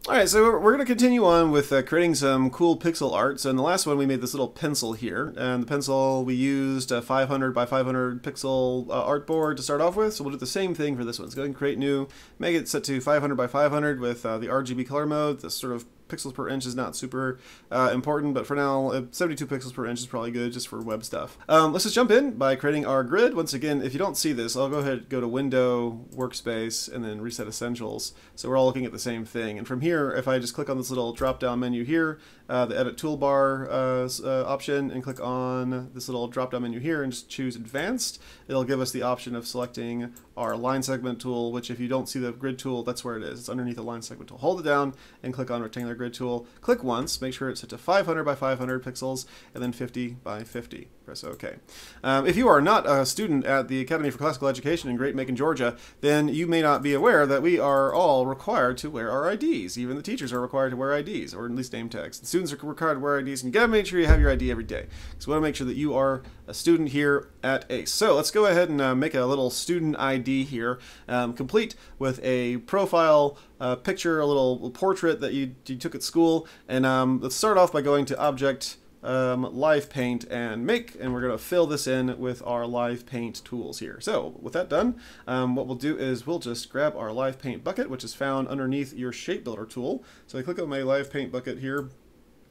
Alright, so we're going to continue on with creating some cool pixel art. So in the last one we made this little pencil here, and the pencil we used a 500 by 500 pixel artboard to start off with, so we'll do the same thing for this one. So go ahead and create new, make it set to 500 by 500 with the RGB color mode. This sort of pixels per inch is not super important, but for now 72 pixels per inch is probably good just for web stuff. Let's just jump in by creating our grid. Once again, if you don't see this, I'll go ahead and go to Window, Workspace, and then Reset Essentials. So we're all looking at the same thing. And from here, if I just click on this little drop-down menu here, the Edit Toolbar option, and click on this little drop-down menu here and just choose Advanced, it'll give us the option of selecting our line segment tool, which if you don't see the grid tool, that's where it is. It's underneath the line segment tool. Hold it down and click on Rectangular Grid tool. Click once, make sure it's set to 500 by 500 pixels, and then 50 by 50. Press OK. If you are not a student at the Academy for Classical Education in Great Macon, Georgia, then you may not be aware that we are all required to wear our IDs. Even the teachers are required to wear IDs, or at least name tags. The students are required to wear IDs, and you gotta make sure you have your ID every day. So we want to make sure that you are a student here at ACE. So let's go ahead and make a little student ID here, complete with a profile picture, a little portrait that you took at school. And let's start off by going to Object, Live Paint, and Make, and we're going to fill this in with our Live Paint tools here. So with that done, what we'll do is we'll just grab our Live Paint bucket, which is found underneath your Shape Builder tool. So I click on my Live Paint bucket here.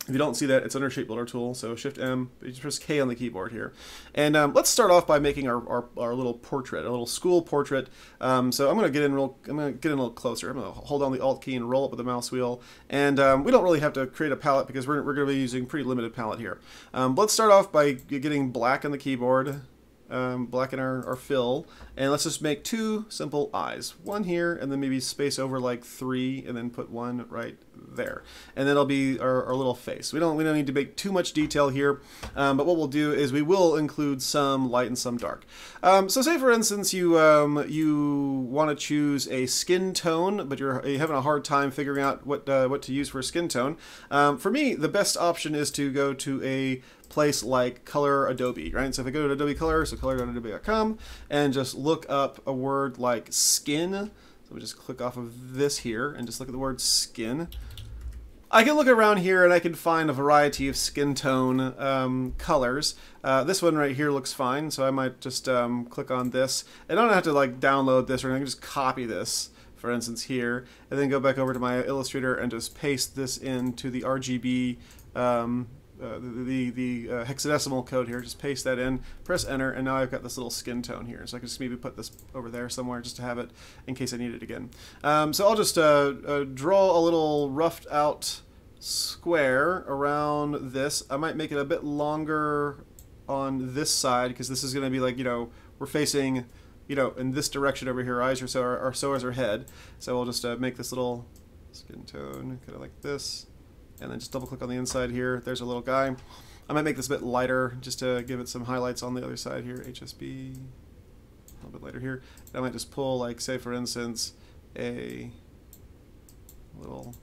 If you don't see that, it's under Shape Builder tool, so Shift M, you just press K on the keyboard here. And let's start off by making our little portrait, a little school portrait. So I'm gonna get in a little closer. I'm gonna hold down the Alt key and roll up with the mouse wheel. And we don't really have to create a palette because we're gonna be using pretty limited palette here. Let's start off by getting black on the keyboard. Blacken our fill, and let's just make two simple eyes. One here, and then maybe space over like 3, and then put one right there. And then it'll be our little face. We don't need to make too much detail here, but what we'll do is we will include some light and some dark. So say for instance you want to choose a skin tone, but you're having a hard time figuring out what to use for a skin tone. For me, the best option is to go to a place like Color Adobe, right? So if I go to Adobe Color, so color.adobe.com, and just look up a word like skin. So we just click off of this here and just look at the word skin. I can look around here and I can find a variety of skin tone colors. This one right here looks fine, so I might just click on this. I don't have to like download this, or I can just copy this, for instance, here, and then go back over to my Illustrator and just paste this into the RGB the hexadecimal code here. Just paste that in, press enter, and now I've got this little skin tone here. So I can just maybe put this over there somewhere just to have it in case I need it again. So I'll just draw a little roughed out square around this. I might make it a bit longer on this side because this is going to be like, we're facing, in this direction over here. Eyes are so is our head. So we'll just make this little skin tone kind of like this. And then just double click on the inside here. There's a little guy. I might make this a bit lighter just to give it some highlights on the other side here. HSB, a little bit lighter here. And I might just pull, like, say for instance, a little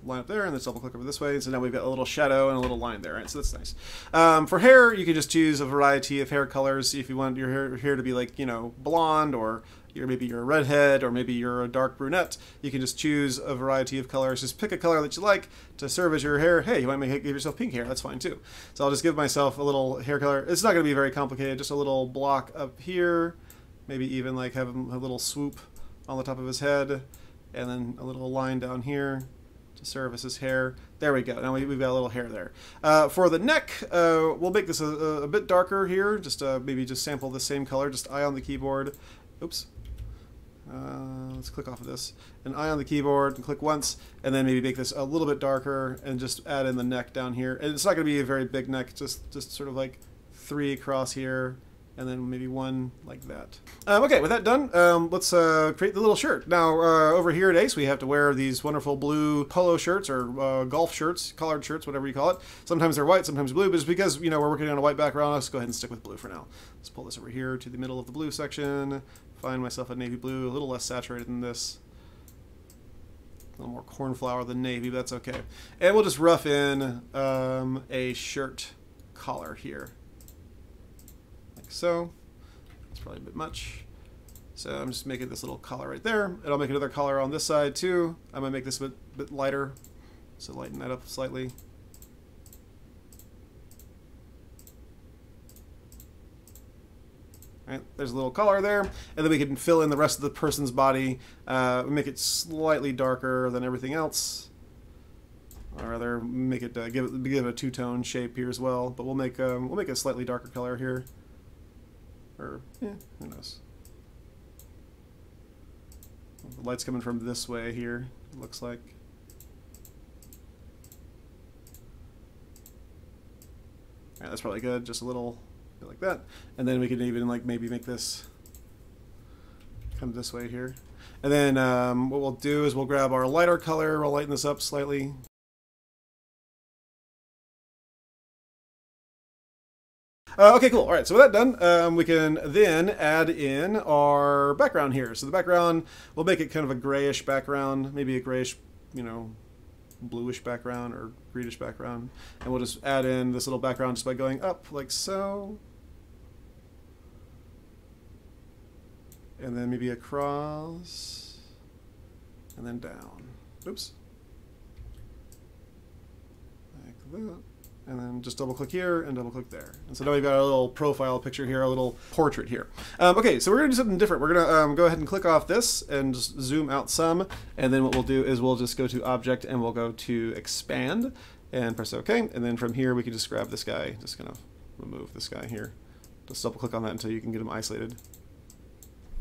line up there, and then double click over this way. So now we've got a little shadow and a little line there, right? So that's nice. For hair, you can just choose a variety of hair colors. If you want your hair to be like, blonde, or maybe you're a redhead, or maybe you're a dark brunette, you can just choose a variety of colors. Just pick a color that you like to serve as your hair. Hey, you might give yourself pink hair. That's fine too. So I'll just give myself a little hair color. It's not going to be very complicated. Just a little block up here. Maybe even like have a little swoop on the top of his head, and then a little line down here to serve as his hair. There we go. Now we've got a little hair there. For the neck, we'll make this a bit darker here. Just maybe just sample the same color. Just eye on the keyboard. Oops. Let's click off of this. An eye on the keyboard and click once, and then maybe make this a little bit darker and just add in the neck down here. And it's not going to be a very big neck. Just sort of like 3 across here, and then maybe 1 like that. Okay, with that done, let's create the little shirt. Now, over here at ACE, we have to wear these wonderful blue polo shirts, or golf shirts, collared shirts, whatever you call it. Sometimes they're white, sometimes blue, but it's because, we're working on a white background. Let's go ahead and stick with blue for now. Let's pull this over here to the middle of the blue section. Find myself a navy blue, a little less saturated than this. A little more cornflower than navy, but that's okay. And we'll just rough in a shirt collar here. Like so. It's probably a bit much. So I'm just making this little collar right there, and I'll make another collar on this side too. I'm gonna make this a bit lighter, so lighten that up slightly. Right, there's a little collar there, and then we can fill in the rest of the person's body, make it slightly darker than everything else, or rather make it give it a two-tone shape here as well. But we'll make a slightly darker color here, or yeah, who knows. The light's coming from this way here, it looks like. Alright, that's probably good, just a little bit like that. And then we can even like maybe make this come this way here. And then what we'll do is we'll grab our lighter color, we'll lighten this up slightly. Okay, cool. All right, so with that done, we can then add in our background here. So the background, we'll make it kind of a grayish background, maybe a grayish, you know, bluish background or greenish background. And we'll just add in this little background just by going up like so. And then maybe across, and then down. Oops. Like that. And then just double click here and double click there. And so now we've got a little profile picture here, a little portrait here. Okay, so we're gonna do something different. We're gonna go ahead and click off this and just zoom out some. And then what we'll do is we'll just go to Object and we'll go to Expand and press OK. And then from here we can just grab this guy, just kind of remove this guy here. Just double click on that until you can get him isolated.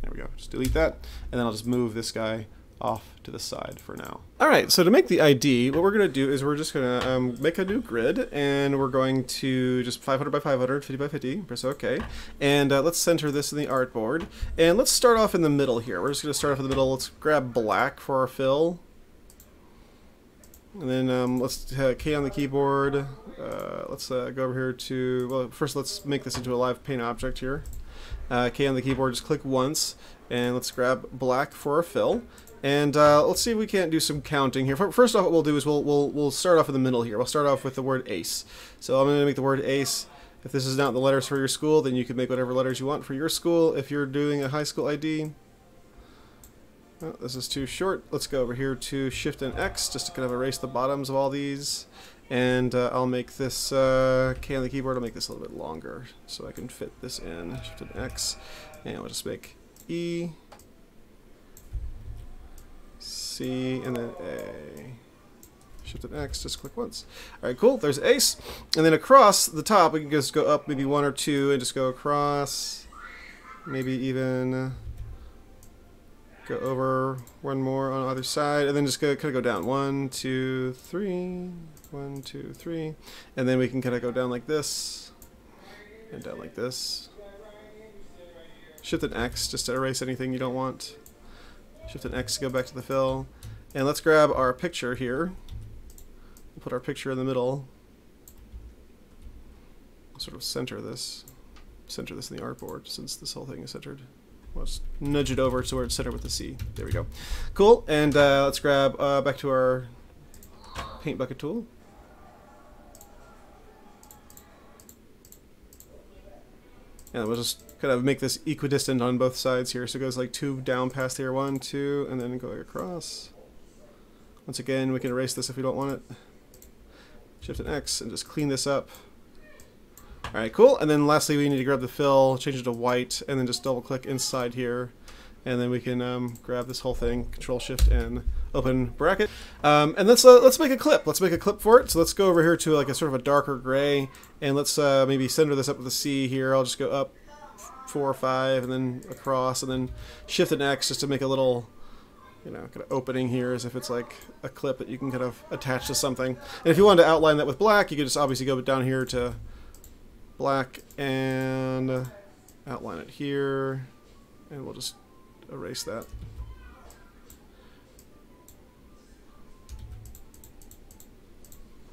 There we go, just delete that. And then I'll just move this guy off to the side for now. All right, so to make the ID, what we're gonna do is we're just gonna make a new grid, and we're going to just 500 by 500, 50 by 50, press OK. And let's center this in the artboard. And let's start off in the middle here. We're just gonna start off in the middle. Let's grab black for our fill. And then let's K on the keyboard. Let's go over here to, well, first let's make this into a live paint object here. K on the keyboard, just click once, and let's grab black for our fill. And let's see if we can't do some counting here. First off, what we'll do is we'll start off in the middle here. We'll start off with the word ACE. So I'm going to make the word ACE. If this is not the letters for your school, then you can make whatever letters you want for your school. If you're doing a high school ID, oh, this is too short. Let's go over here to Shift and X just to kind of erase the bottoms of all these. And I'll make this K on the keyboard. I'll make this a little bit longer so I can fit this in. Shift and X, and we'll just make E, C, and then A. Shift and X, just click once. All right, cool. There's ACE, and then across the top we can just go up maybe one or two and just go across. Maybe even go over one more on either side, and then just kind of go down. 1, 2, 3. 1, 2, 3, and then we can kind of go down like this and down like this. Shift and X just to erase anything you don't want. Shift and X to go back to the fill, and let's grab our picture here. We'll put our picture in the middle. We'll sort of center this in the artboard since this whole thing is centered. We'll just nudge it over to where it's centered with the C. There we go. Cool, and let's grab back to our paint bucket tool. And we'll just kind of make this equidistant on both sides here. So it goes like 2 down past here, 1, 2, and then go across. Once again, we can erase this if we don't want it. Shift and X and just clean this up. All right, cool. And then lastly, we need to grab the fill, change it to white, and then just double click inside here. And then we can grab this whole thing, Control Shift and open bracket. And let's make a clip. Let's make a clip for it. So let's go over here to like a sort of a darker gray, and let's maybe center this up with a C here. I'll just go up 4 or 5, and then across, and then Shift and X just to make a little, you know, kind of opening here as if it's like a clip that you can kind of attach to something. And if you wanted to outline that with black, you could just obviously go down here to black and outline it here, and we'll just erase that.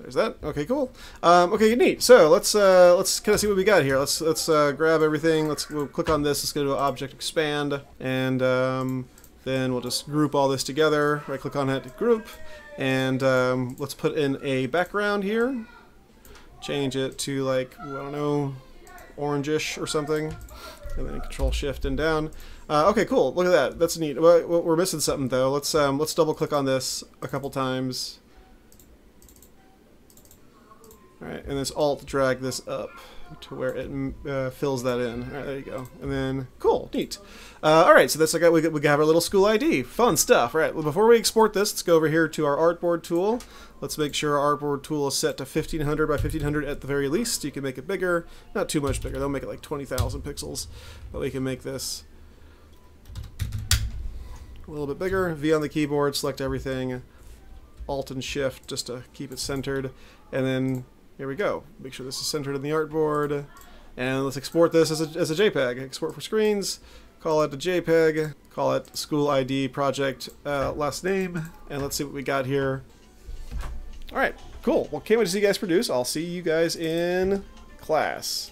There's that. Okay, cool. Okay, neat. So let's kind of see what we got here. Let's grab everything. We'll click on this. Let's go to Object Expand, and then we'll just group all this together. Right click on it, group, and let's put in a background here. Change it to like, I don't know, orangish or something. and then Control Shift and down. Okay, cool. Look at that. That's neat. We're missing something though. Let's double click on this a couple times. All right, and let's Alt drag this up to where it fills that in. All right, there you go. And then, cool, neat. All right, so that's like we have our little school ID. Fun stuff. All right, well, before we export this, let's go over here to our artboard tool. Let's make sure our artboard tool is set to 1500 by 1500 at the very least. You can make it bigger, not too much bigger. They'll make it like 20,000 pixels, but we can make this a little bit bigger. V on the keyboard, select everything, Alt and Shift just to keep it centered, and then here we go. Make sure this is centered in the artboard. And let's export this as a JPEG. Export for screens. Call it a JPEG. Call it school ID project last name. And let's see what we got here. All right, cool. Well, can't wait to see you guys produce. I'll see you guys in class.